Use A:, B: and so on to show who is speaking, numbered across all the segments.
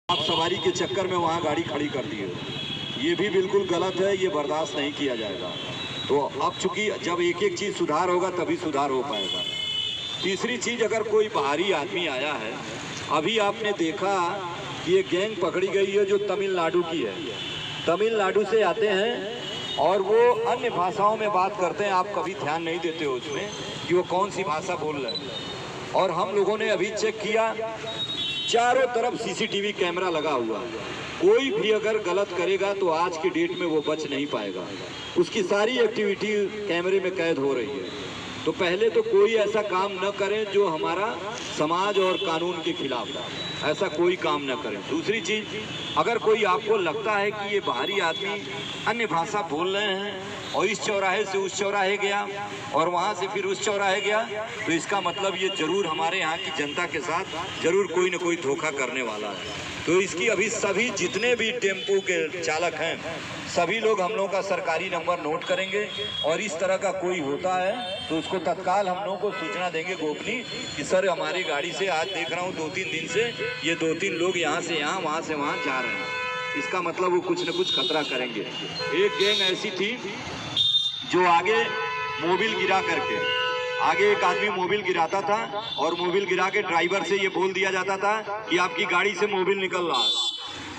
A: आप सवारी के चक्कर में वहाँ गाड़ी खड़ी कर दी हो, ये भी बिल्कुल गलत है, ये बर्दाश्त नहीं किया जाएगा। तो अब चूंकि जब एक एक चीज़ सुधार होगा तभी सुधार हो पाएगा। तीसरी चीज़, अगर कोई बाहरी आदमी आया है, अभी आपने देखा कि ये गैंग पकड़ी गई है जो तमिलनाडु की है, तमिलनाडु से आते हैं और वो अन्य भाषाओं में बात करते हैं। आप कभी ध्यान नहीं देते हो उसमें कि वो कौन सी भाषा बोल रहे हैं। और हम लोगों ने अभी चेक किया, चारों तरफ सीसीटीवी कैमरा लगा हुआ है। कोई भी अगर गलत करेगा तो आज की डेट में वो बच नहीं पाएगा, उसकी सारी एक्टिविटी कैमरे में कैद हो रही है। तो पहले तो कोई ऐसा काम न करें जो हमारा समाज और कानून के खिलाफ है, ऐसा कोई काम न करें। दूसरी चीज़, अगर कोई आपको लगता है कि ये बाहरी आदमी अन्य भाषा बोल रहे हैं और इस चौराहे से उस चौराहे गया और वहाँ से फिर उस चौराहे गया, तो इसका मतलब ये जरूर हमारे यहाँ की जनता के साथ जरूर कोई न कोई धोखा करने वाला है। तो इसकी अभी सभी जितने भी टेम्पो के चालक हैं, सभी लोग हम लोगों का सरकारी नंबर नोट करेंगे और इस तरह का कोई होता है तो उसको तत्काल हम लोगों को सूचना देंगे गोपनीय कि सर हमारी गाड़ी से आज देख रहा हूँ 2-3 दिन से ये 2-3 लोग यहाँ से यहाँ वहाँ से वहाँ जा रहे हैं। इसका मतलब वो कुछ न कुछ खतरा करेंगे। एक गैंग ऐसी थी जो आगे मोबिल गिरा करके, आगे एक आदमी मोबिल गिराता था और मोबिल गिरा के ड्राइवर से ये बोल दिया जाता था कि आपकी गाड़ी से मोबिल निकल रहा है।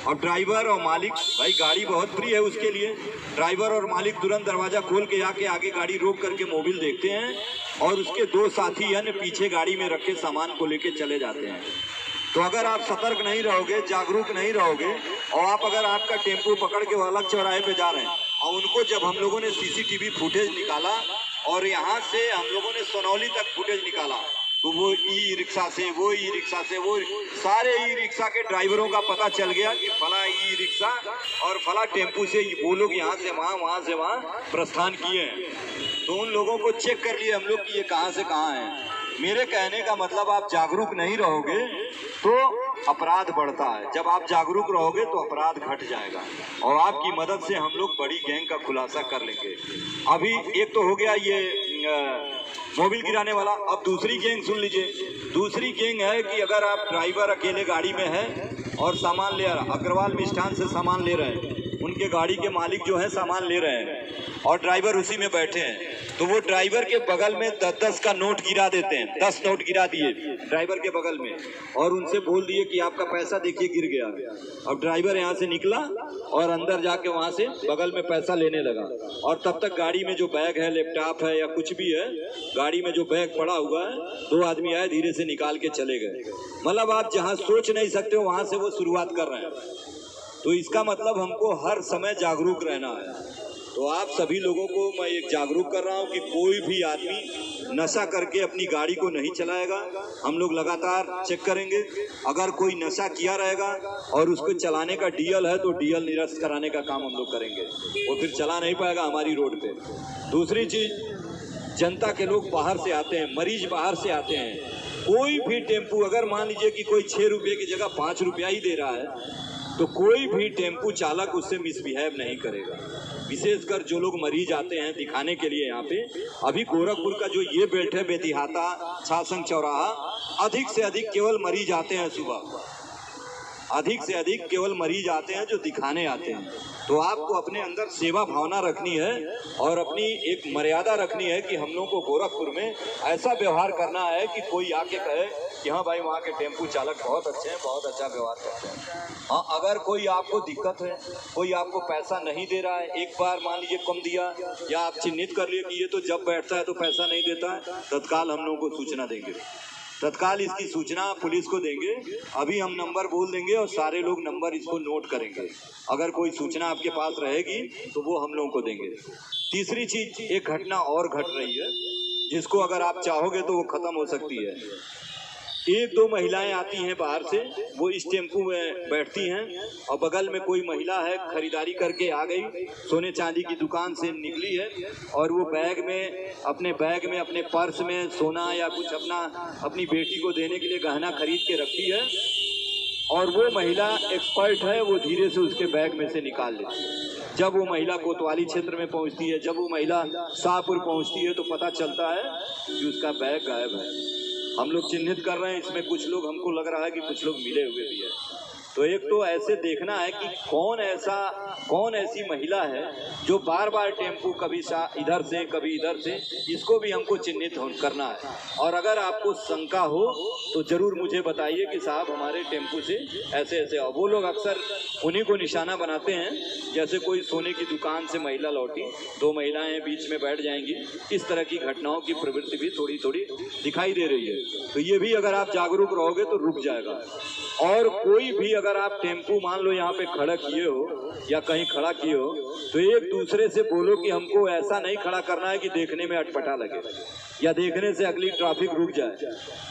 A: और ड्राइवर और मालिक, भाई गाड़ी बहुत फ्री है उसके लिए, ड्राइवर और मालिक तुरंत दरवाजा खोल के आके आगे गाड़ी रोक करके मोबिल देखते हैं और उसके 2 साथी अन्य पीछे गाड़ी में रखे सामान को लेके चले जाते हैं। तो अगर आप सतर्क नहीं रहोगे, जागरूक नहीं रहोगे और आप अगर आपका टेम्पो पकड़ के वो अलग चौराहे पे जा रहे हैं और उनको जब हम लोगों ने सीसीटीवी फुटेज निकाला और यहाँ से हम लोगों ने सोनौली तक फुटेज निकाला, तो वो ई रिक्शा से, वो ई रिक्शा से, वो सारे ई रिक्शा के ड्राइवरों का पता चल गया कि फला ई रिक्शा और फला टेम्पू से वो लोग यहाँ से वहाँ, वहाँ से वहाँ प्रस्थान किए हैं। तो उन लोगों को चेक कर लिए हम लोग कि ये कहाँ से कहाँ है। मेरे कहने का मतलब, आप जागरूक नहीं रहोगे तो अपराध बढ़ता है, जब आप जागरूक रहोगे तो अपराध घट जाएगा और आपकी मदद से हम लोग बड़ी गैंग का खुलासा कर लेंगे। अभी एक तो हो गया ये मोबिल गिराने वाला, अब दूसरी गैंग सुन लीजिए। दूसरी गैंग है कि अगर आप ड्राइवर अकेले गाड़ी में है और सामान ले रहा, अग्रवाल मिष्ठान से सामान ले रहे हैं, उनके गाड़ी के मालिक जो है सामान ले रहे हैं और ड्राइवर उसी में बैठे हैं, तो वो ड्राइवर के बगल में 10-10 का नोट गिरा देते हैं। 10 नोट गिरा दिए ड्राइवर के बगल में और उनसे बोल दिए कि आपका पैसा देखिए गिर गया। अब ड्राइवर यहाँ से निकला और अंदर जाके वहाँ से बगल में पैसा लेने लगा और तब तक गाड़ी में जो बैग है, लैपटॉप है या कुछ भी है, गाड़ी में जो बैग पड़ा हुआ है, 2 आदमी आए धीरे से निकाल के चले गए। मतलब आप जहाँ सोच नहीं सकते हो वहाँ से वो शुरुआत कर रहे हैं। तो इसका मतलब हमको हर समय जागरूक रहना है। तो आप सभी लोगों को मैं एक जागरूक कर रहा हूं कि कोई भी आदमी नशा करके अपनी गाड़ी को नहीं चलाएगा। हम लोग लगातार चेक करेंगे, अगर कोई नशा किया रहेगा और उसको चलाने का डीएल है तो डीएल निरस्त कराने का काम हम लोग करेंगे, वो फिर चला नहीं पाएगा हमारी रोड पे। दूसरी चीज़, जनता के लोग बाहर से आते हैं, मरीज बाहर से आते हैं, कोई भी टेम्पू अगर मान लीजिए कि कोई 6 रुपये की जगह 5 रुपया ही दे रहा है तो कोई भी टेम्पू चालक उससे मिसबिहेव नहीं करेगा। विशेषकर जो लोग मरीज आते हैं दिखाने के लिए यहाँ पे, अभी गोरखपुर का जो ये बेल्ट है, बेतिहाता, छासंग चौराहा, अधिक से अधिक केवल मरीज आते हैं सुबह, अधिक से अधिक केवल मरीज आते हैं जो दिखाने आते हैं। तो आपको अपने अंदर सेवा भावना रखनी है और अपनी एक मर्यादा रखनी है कि हम लोगों को गोरखपुर में ऐसा व्यवहार करना है कि कोई आके कहे कि हाँ भाई वहाँ के टेम्पू चालक बहुत अच्छे हैं, बहुत अच्छा व्यवहार करते हैं। हाँ, अगर कोई आपको दिक्कत है, कोई आपको पैसा नहीं दे रहा है, एक बार मान लीजिए कम दिया या आप चिन्हित कर लिए कि ये तो जब बैठता है तो पैसा नहीं देता है, तत्काल हम लोगों को सूचना देंगे, तत्काल इसकी सूचना पुलिस को देंगे। अभी हम नंबर बोल देंगे और सारे लोग नंबर इसको नोट करेंगे। अगर कोई सूचना आपके पास रहेगी तो वो हम लोगों को देंगे। तीसरी चीज़, एक घटना और घट रही है जिसको अगर आप चाहोगे तो वो ख़त्म हो सकती है। 1-2 महिलाएं आती हैं बाहर से, वो इस टेम्पू में बैठती हैं और बगल में कोई महिला है, खरीदारी करके आ गई, सोने चांदी की दुकान से निकली है और वो बैग में, अपने बैग में, अपने पर्स में सोना या कुछ अपनी बेटी को देने के लिए गहना खरीद के रखी है और वो महिला एक्सपर्ट है, वो धीरे से उसके बैग में से निकाल लेती है। जब वो महिला कोतवाली क्षेत्र में पहुंचती है, जब वो महिला शाहपुर पहुंचती है तो पता चलता है कि उसका बैग गायब है। हम लोग चिन्हित कर रहे हैं, इसमें कुछ लोग, हमको लग रहा है कि कुछ लोग मिले हुए भी हैं। तो एक तो ऐसे देखना है कि कौन ऐसी महिला है जो बार बार टेम्पू कभी इधर से कभी इधर से, इसको भी हमको चिन्हित करना है। और अगर आपको शंका हो तो जरूर मुझे बताइए कि साहब हमारे टेम्पू से ऐसे ऐसे। और वो लोग अक्सर उन्हीं को निशाना बनाते हैं, जैसे कोई सोने की दुकान से महिला लौटी, 2 महिलाएं बीच में बैठ जाएंगी। इस तरह की घटनाओं की प्रवृत्ति भी थोड़ी थोड़ी दिखाई दे रही है। तो ये भी अगर आप जागरूक रहोगे तो रुक जाएगा। और कोई भी अगर आप टेम्पू मान लो यहाँ पे खड़ा किए हो या कहीं खड़ा किए हो, तो एक दूसरे से बोलो कि हमको ऐसा नहीं खड़ा करना है कि देखने में अटपटा लगे या देखने से अगली ट्रैफिक रुक जाए,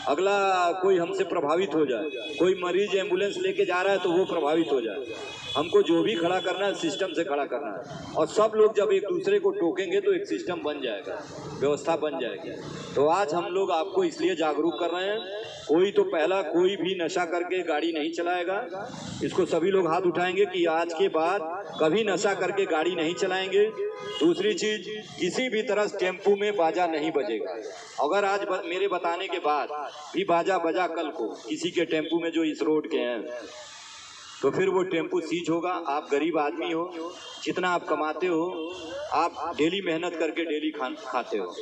A: अगला कोई हमसे प्रभावित हो जाए, कोई मरीज एम्बुलेंस लेके जा रहा है तो वो प्रभावित हो जाए। हमको जो भी खड़ा करना है सिस्टम से खड़ा करना है। और सब लोग जब एक दूसरे को टोकेंगे तो एक सिस्टम बन जाएगा, व्यवस्था बन जाएगी। तो आज हम लोग आपको इसलिए जागरूक कर रहे हैं। कोई भी नशा करके गाड़ी नहीं चलाएगा। इसको सभी लोग हाथ उठाएंगे कि आज के बाद कभी नशा करके गाड़ी नहीं चलाएंगे। दूसरी चीज, किसी भी तरह टेम्पू में बाजा नहीं बजेगा। अगर आज मेरे बताने के बाद भी बाजा बजा कल को किसी के टेम्पू में जो इस रोड के हैं, तो फिर वो टेम्पू सीज होगा। आप गरीब आदमी हो, जितना आप कमाते हो, आप डेली मेहनत करके डेली खाते हो,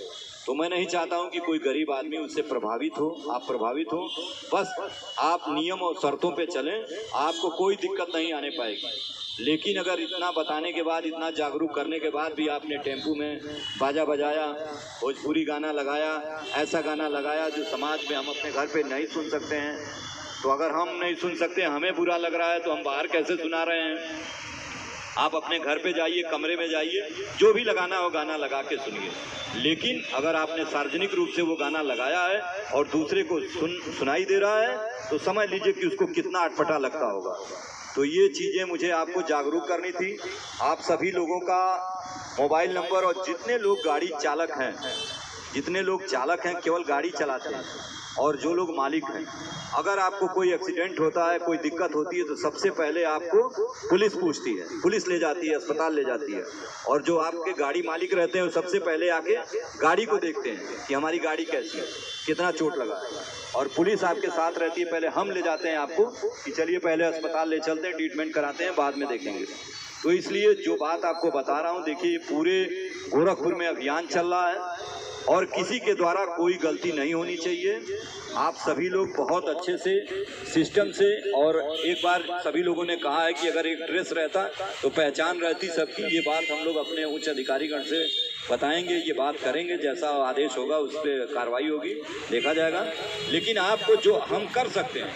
A: तो मैं नहीं चाहता हूं कि कोई गरीब आदमी उससे प्रभावित हो, आप प्रभावित हो। बस आप नियम और शर्तों पे चलें, आपको कोई दिक्कत नहीं आने पाएगी। लेकिन अगर इतना बताने के बाद, इतना जागरूक करने के बाद भी आपने टेम्पू में बाजा बजाया, भोजपुरी गाना लगाया, ऐसा गाना लगाया जो समाज में हम अपने घर पे नहीं सुन सकते हैं, तो अगर हम नहीं सुन सकते, हमें बुरा लग रहा है, तो हम बाहर कैसे सुना रहे हैं? आप अपने घर पे जाइए, कमरे में जाइए, जो भी लगाना हो गाना लगा के सुनिए। लेकिन अगर आपने सार्वजनिक रूप से वो गाना लगाया है और दूसरे को सुनाई दे रहा है, तो समझ लीजिए कि उसको कितना अटपटा लगता होगा। तो ये चीज़ें मुझे आपको जागरूक करनी थी। आप सभी लोगों का मोबाइल नंबर, और जितने लोग गाड़ी चालक हैं, केवल गाड़ी चलाते हैं, और जो लोग मालिक हैं, अगर आपको कोई एक्सीडेंट होता है, कोई दिक्कत होती है, तो सबसे पहले आपको पुलिस पूछती है, पुलिस ले जाती है, अस्पताल ले जाती है। और जो आपके गाड़ी मालिक रहते हैं वो सबसे पहले आके गाड़ी को देखते हैं कि हमारी गाड़ी कैसी है, कितना चोट लगा है। और पुलिस आपके साथ रहती है। पहले हम ले जाते हैं आपको कि चलिए पहले अस्पताल ले चलते हैं, ट्रीटमेंट कराते हैं, बाद में देखेंगे। तो इसलिए जो बात आपको बता रहा हूँ, देखिए पूरे गोरखपुर में अभियान चल रहा है और किसी के द्वारा कोई गलती नहीं होनी चाहिए। आप सभी लोग बहुत अच्छे से सिस्टम से, और एक बार सभी लोगों ने कहा है कि अगर एक ड्रेस रहता तो पहचान रहती सबकी। ये बात हम लोग अपने उच्च अधिकारीगण से बताएंगे, ये बात करेंगे, जैसा आदेश होगा उस पर कार्रवाई होगी, देखा जाएगा। लेकिन आपको जो हम कर सकते हैं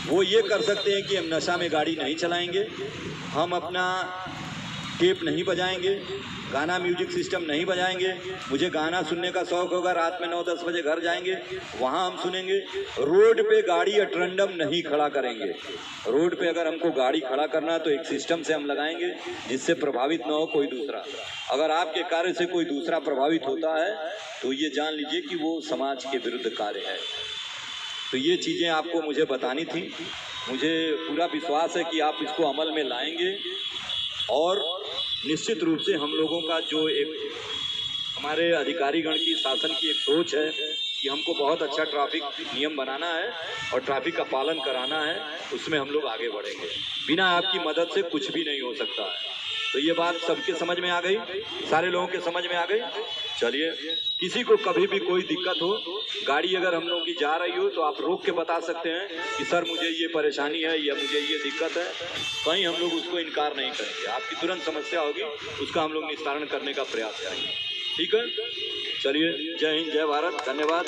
A: वो ये कर सकते हैं कि हम नशा में गाड़ी नहीं चलाएंगे, हम अपना टेप नहीं बजाएंगे, गाना म्यूजिक सिस्टम नहीं बजाएंगे। मुझे गाना सुनने का शौक होगा, रात में 9-10 बजे घर जाएंगे, वहाँ हम सुनेंगे। रोड पे गाड़ी अटरंडम नहीं खड़ा करेंगे। रोड पे अगर हमको गाड़ी खड़ा करना है तो एक सिस्टम से हम लगाएंगे जिससे प्रभावित ना हो कोई दूसरा। अगर आपके कार्य से कोई दूसरा प्रभावित होता है तो ये जान लीजिए कि वो समाज के विरुद्ध कार्य है। तो ये चीज़ें आपको मुझे बतानी थी। मुझे पूरा विश्वास है कि आप इसको अमल में लाएंगे, और निश्चित रूप से हम लोगों का जो एक हमारे अधिकारीगण की, शासन की एक सोच है कि हमको बहुत अच्छा ट्रैफिक नियम बनाना है और ट्रैफिक का पालन कराना है, उसमें हम लोग आगे बढ़ेंगे। बिना आपकी मदद से कुछ भी नहीं हो सकता है। तो ये बात सबके समझ में आ गई, सारे लोगों के समझ में आ गई। चलिए, किसी को कभी भी कोई दिक्कत हो, गाड़ी अगर हम लोगों की जा रही हो तो आप रोक के बता सकते हैं कि सर मुझे ये परेशानी है या मुझे ये दिक्कत है। कहीं हम लोग उसको इनकार नहीं करेंगे। आपकी तुरंत समस्या होगी, उसका हम लोग निस्तारण करने का प्रयास करेंगे। ठीक है, चलिए, जय हिंद, जय भारत, धन्यवाद।